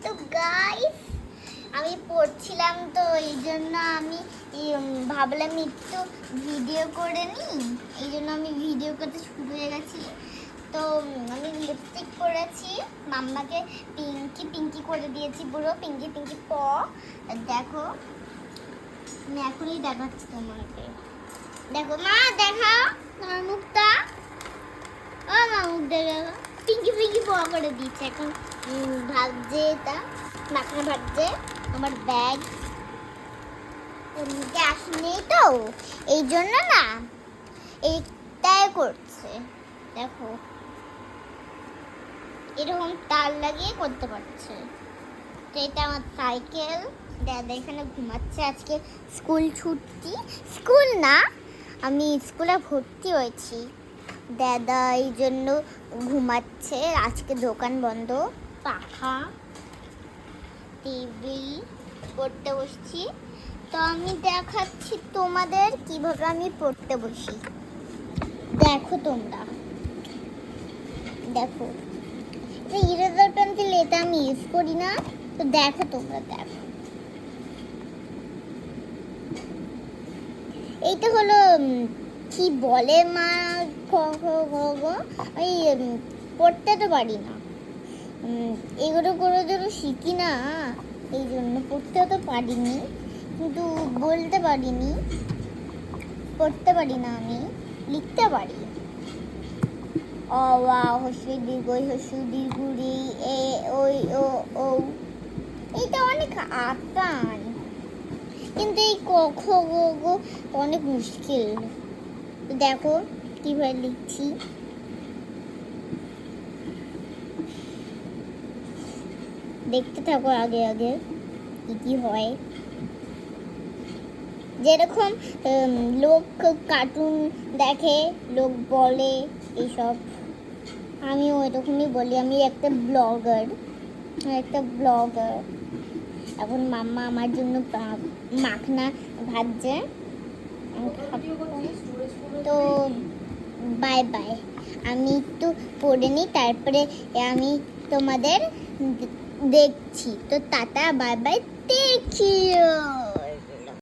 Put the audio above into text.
তো গাইস আমি পড়ছিলাম, তো এই জন্য আমি ভাবলাম একটু ভিডিও করে নিই। এই জন্য আমি ভিডিও করতে শুরু হয়ে গেছি। তো আমি লিপস্টিক পরেছি, মাম্মাকে পিঙ্কি পিঙ্কি করে দিয়েছি, পুরো পিঙ্কি পিঙ্কি দেখো আমি এখনই দেখাচ্ছি তোমাকে। দেখো মা, দেখাও তোমার মুখটা। ও মা, মুখ দেখো, পিঙ্কি পিঙ্কি করে দিচ্ছে। এখন ভাবছে, এটা মাখনা ভাবছে আমার ব্যাগ এমনিতে আসেনি, তো এই জন্য না এইটাই করছে। দেখো এরকম তার লাগিয়ে করতে পারছে। তো এটা আমার সাইকেল। দাদা এখানে ঘুমাচ্ছে, আজকে স্কুল ছুটি। স্কুল না, আমি স্কুলে ভর্তি হয়েছি। দাদা এই জন্য ঘুমাচ্ছে, আজকে দোকান বন্ধ। পাখা, টেবিল, পড়তে বসছি। তো আমি দেখাচ্ছি তোমাদের কিভাবে আমি পড়তে বসি। দেখো তোমরা, দেখো ইরেজার পেন্সিল, এটা আমি ইউজ করি না। তো দেখো তোমরা, দেখো এইটা হলো কি বলে মা, আমি পড়তে তো পারি না, এগুলো করে যেন শিখি না, এই জন্য পড়তেও তো পারিনি, কিন্তু বলতে পারিনি। পড়তে পারি না, আমি লিখতে পারি। অ আ হস্যই দীর্ঘই হস্যই দীর্ঘরি এ ওই ও ও। এইটা অনেক আসান, কিন্তু এই ক খ গ ঘ অনেক মুশকিল। দেখো কিভাবে লিখছি। দেখতে থাকো আগে আগে কি কি হয়। যেরকম লোক কার্টুন দেখে, লোক বলে এইসব, আমিও এরকমই বলি। আমি একটা ব্লগার। এখন মাম্মা আমার জন্য মাখনা ভাজছে, তো বাই বাই। আমি একটু পড়ে নিই, তারপরে আমি তোমাদের দেখছি। তো টাটা, বাই বাই, দেখিও।